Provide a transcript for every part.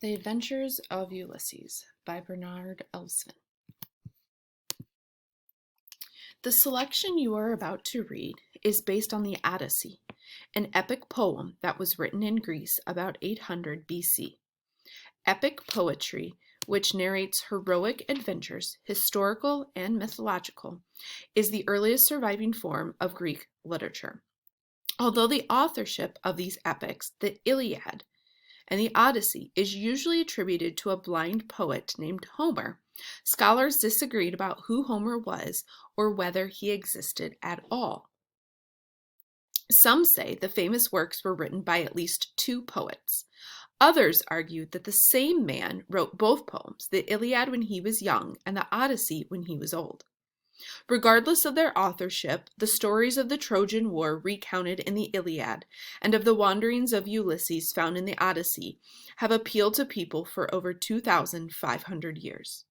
The Adventures of Ulysses by Bernard Elvston. The selection you are about to read is based on the Odyssey, an epic poem that was written in Greece about 800 BC. Epic poetry, which narrates heroic adventures, historical and mythological, is the earliest surviving form of Greek literature. Although the authorship of these epics, the Iliad and the Odyssey, is usually attributed to a blind poet named Homer, scholars disagreed about who Homer was or whether he existed at all. Some say the famous works were written by at least two poets. Others argued that the same man wrote both poems, the Iliad when he was young and the Odyssey when he was old. Regardless of their authorship, the stories of the Trojan War recounted in the Iliad and of the wanderings of Ulysses found in the Odyssey have appealed to people for over 2,500 years.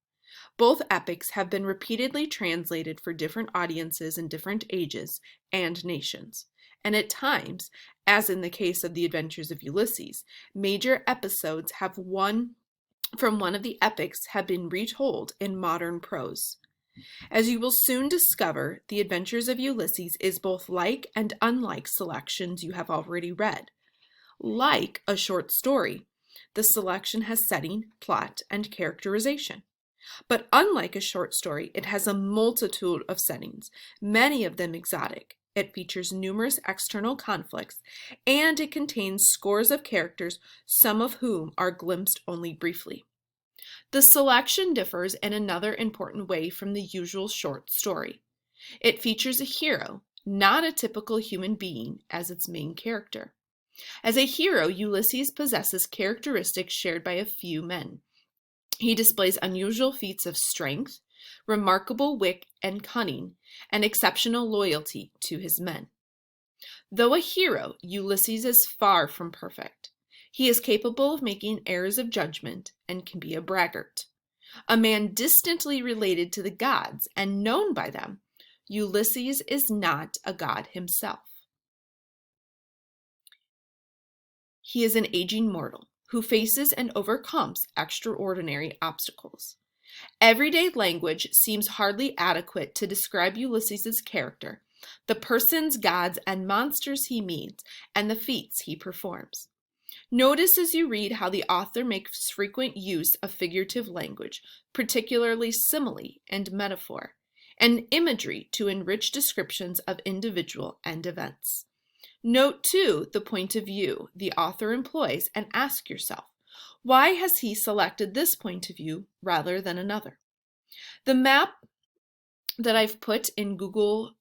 Both epics have been repeatedly translated for different audiences in different ages and nations, and at times, as in the case of the Adventures of Ulysses, major episodes from one of the epics have been retold in modern prose. As you will soon discover, The Adventures of Ulysses is both like and unlike selections you have already read. Like a short story, the selection has setting, plot, and characterization. But unlike a short story, it has a multitude of settings, many of them exotic. It features numerous external conflicts, and it contains scores of characters, some of whom are glimpsed only briefly. The selection differs in another important way from the usual short story. It features a hero, not a typical human being, as its main character. As a hero, Ulysses possesses characteristics shared by a few men. He displays unusual feats of strength, remarkable wit and cunning, and exceptional loyalty to his men. Though a hero, Ulysses is far from perfect. He is capable of making errors of judgment and can be a braggart. A man distantly related to the gods and known by them, Ulysses is not a god himself. He is an aging mortal who faces and overcomes extraordinary obstacles. Everyday language seems hardly adequate to describe Ulysses' character, the persons, gods, and monsters he meets, and the feats he performs. Notice as you read how the author makes frequent use of figurative language, particularly simile and metaphor, and imagery to enrich descriptions of individual and events. Note, too, the point of view the author employs and ask yourself, why has he selected this point of view rather than another? The map that I've put in Google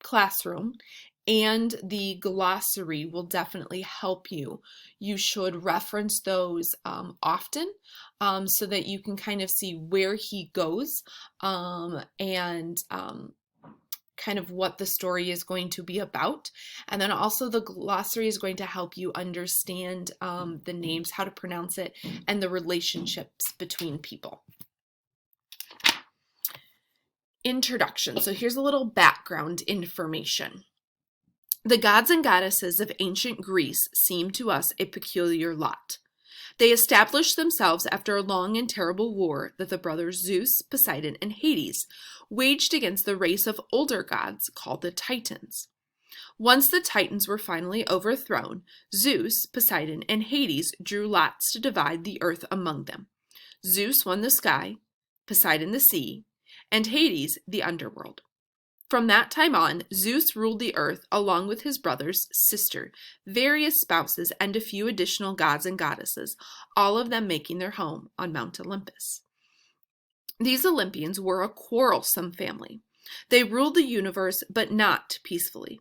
Classroom and the glossary will definitely help you. You should reference those often so that you can kind of see where he goes and kind of what the story is going to be about. And then also the glossary is going to help you understand the names, how to pronounce it, and the relationships between people. Introduction. So here's a little background information. The gods and goddesses of ancient Greece seem to us a peculiar lot. They established themselves after a long and terrible war that the brothers Zeus, Poseidon, and Hades waged against the race of older gods called the Titans. Once the Titans were finally overthrown, Zeus, Poseidon, and Hades drew lots to divide the earth among them. Zeus won the sky, Poseidon the sea, and Hades the underworld. From that time on, Zeus ruled the earth along with his brothers, sister, various spouses, and a few additional gods and goddesses, all of them making their home on Mount Olympus. These Olympians were a quarrelsome family. They ruled the universe, but not peacefully.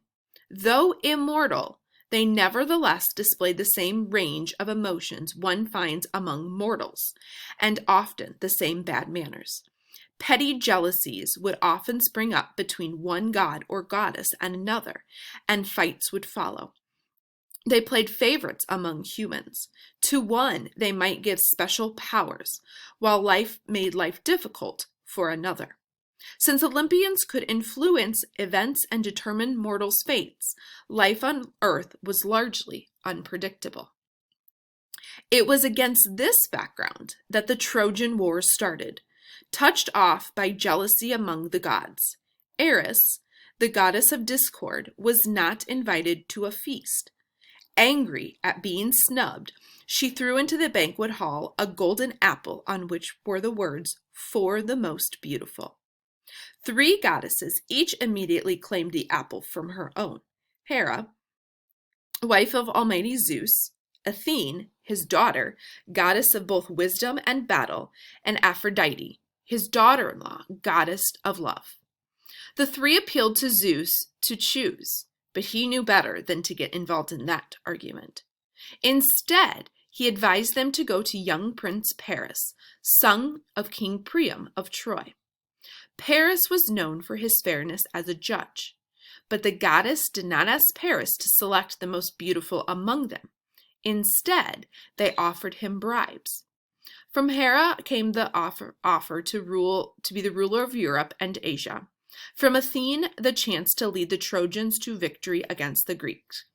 Though immortal, they nevertheless displayed the same range of emotions one finds among mortals, and often the same bad manners. Petty jealousies would often spring up between one god or goddess and another, and fights would follow. They played favorites among humans. To one, they might give special powers, while life made life difficult for another. Since Olympians could influence events and determine mortals' fates, life on Earth was largely unpredictable. It was against this background that the Trojan War started, touched off by jealousy among the gods. Eris, the goddess of discord, was not invited to a feast. Angry at being snubbed, she threw into the banquet hall a golden apple on which were the words, "For the most beautiful." 3 goddesses each immediately claimed the apple from her own. Hera, wife of Almighty Zeus; Athene, his daughter, goddess of both wisdom and battle; and Aphrodite, his daughter-in-law, goddess of love. The 3 appealed to Zeus to choose, but he knew better than to get involved in that argument. Instead, he advised them to go to young Prince Paris, son of King Priam of Troy. Paris was known for his fairness as a judge, but the goddess did not ask Paris to select the most beautiful among them. Instead, they offered him bribes. From Hera came the offer to be the ruler of Europe and Asia. From Athene, the chance to lead the Trojans to victory against the Greeks.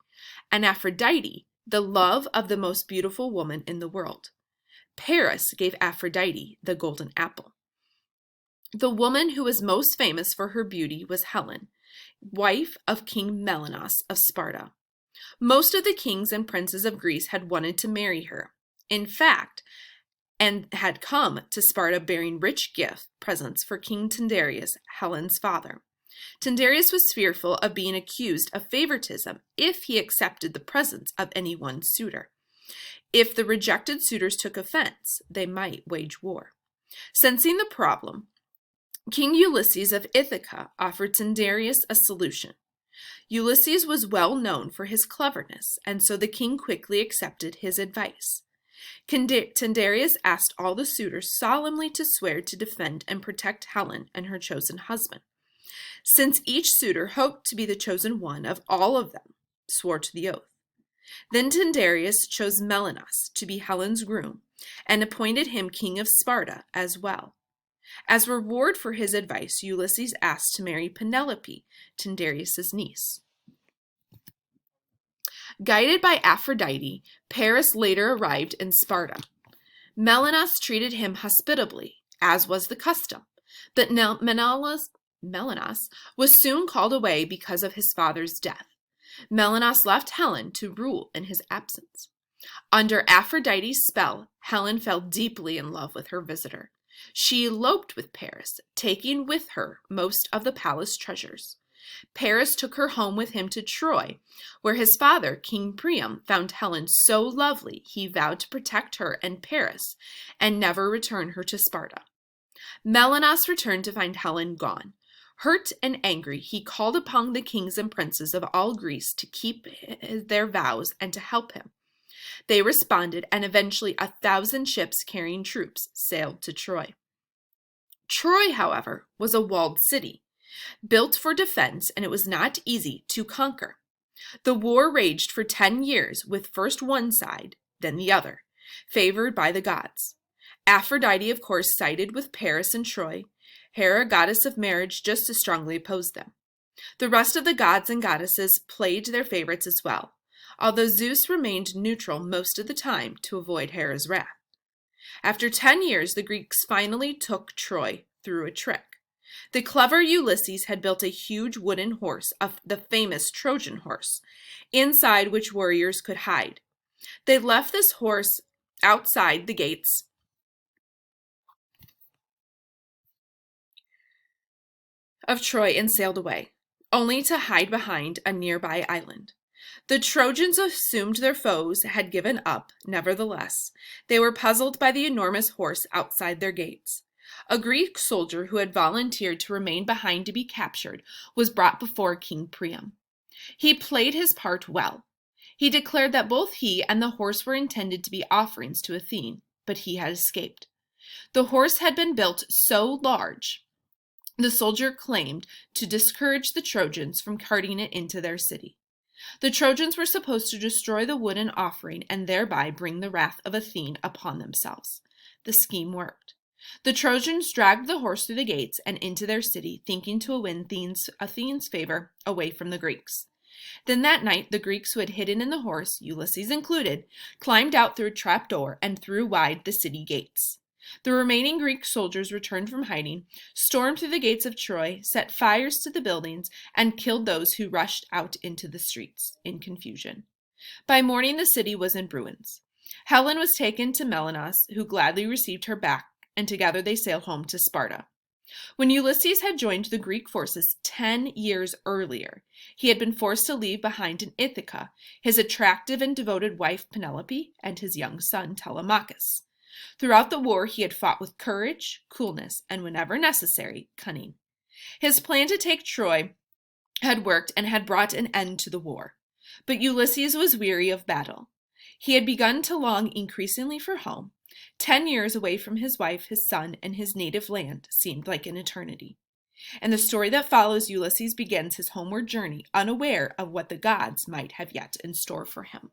And Aphrodite, the love of the most beautiful woman in the world. Paris gave Aphrodite the golden apple. The woman who was most famous for her beauty was Helen, wife of King Menelaus of Sparta. Most of the kings and princes of Greece had wanted to marry her. In fact, and had come to Sparta bearing rich gift presents for King Tyndareus, Helen's father. Tyndareus was fearful of being accused of favoritism if he accepted the presents of any one suitor. If the rejected suitors took offense, they might wage war. Sensing the problem, King Ulysses of Ithaca offered Tyndareus a solution. Ulysses was well known for his cleverness, and so the king quickly accepted his advice. Tyndareus asked all the suitors solemnly to swear to defend and protect Helen and her chosen husband. Since each suitor hoped to be the chosen one of all of them, swore to the oath. Then Tyndareus chose Menelaus to be Helen's groom and appointed him king of Sparta as well. As reward for his advice, Ulysses asked to marry Penelope, Tyndareus' niece. Guided by Aphrodite, Paris later arrived in Sparta. Menelaus treated him hospitably, as was the custom, but Menelaus was soon called away because of his father's death. Menelaus left Helen to rule in his absence. Under Aphrodite's spell, Helen fell deeply in love with her visitor. She eloped with Paris, taking with her most of the palace treasures. Paris took her home with him to Troy, where his father, King Priam, found Helen so lovely he vowed to protect her and Paris and never return her to Sparta. Menelaus returned to find Helen gone. Hurt and angry, he called upon the kings and princes of all Greece to keep their vows and to help him. They responded, and eventually 1,000 ships carrying troops sailed to Troy. Troy, however, was a walled city, built for defense, and it was not easy to conquer. The war raged for 10 years, with first one side, then the other, favored by the gods. Aphrodite, of course, sided with Paris and Troy. Hera, goddess of marriage, just as strongly opposed them. The rest of the gods and goddesses played their favorites as well, although Zeus remained neutral most of the time to avoid Hera's wrath. After 10 years, the Greeks finally took Troy through a trick. The clever Ulysses had built a huge wooden horse, the famous Trojan horse, inside which warriors could hide. They left this horse outside the gates of Troy and sailed away, only to hide behind a nearby island. The Trojans assumed their foes had given up. Nevertheless, they were puzzled by the enormous horse outside their gates. A Greek soldier who had volunteered to remain behind to be captured was brought before King Priam. He played his part well. He declared that both he and the horse were intended to be offerings to Athene, but he had escaped. The horse had been built so large, the soldier claimed, to discourage the Trojans from carting it into their city. The Trojans were supposed to destroy the wooden offering and thereby bring the wrath of Athene upon themselves. The scheme worked. The Trojans dragged the horse through the gates and into their city, thinking to win Athene's favor away from the Greeks. Then that night the Greeks who had hidden in the horse, Ulysses included, climbed out through a trap door and threw wide the city gates. The remaining Greek soldiers returned from hiding, stormed through the gates of Troy, set fires to the buildings, and killed those who rushed out into the streets in confusion. By morning the city was in ruins. Helen was taken to Menelaus, who gladly received her back, and together they sailed home to Sparta. When Ulysses had joined the Greek forces 10 years earlier, he had been forced to leave behind in Ithaca his attractive and devoted wife Penelope and his young son Telemachus. Throughout the war, he had fought with courage, coolness, and whenever necessary, cunning. His plan to take Troy had worked and had brought an end to the war. But Ulysses was weary of battle. He had begun to long increasingly for home. 10 years away from his wife, his son, and his native land seemed like an eternity. And the story that follows Ulysses begins his homeward journey, unaware of what the gods might have yet in store for him.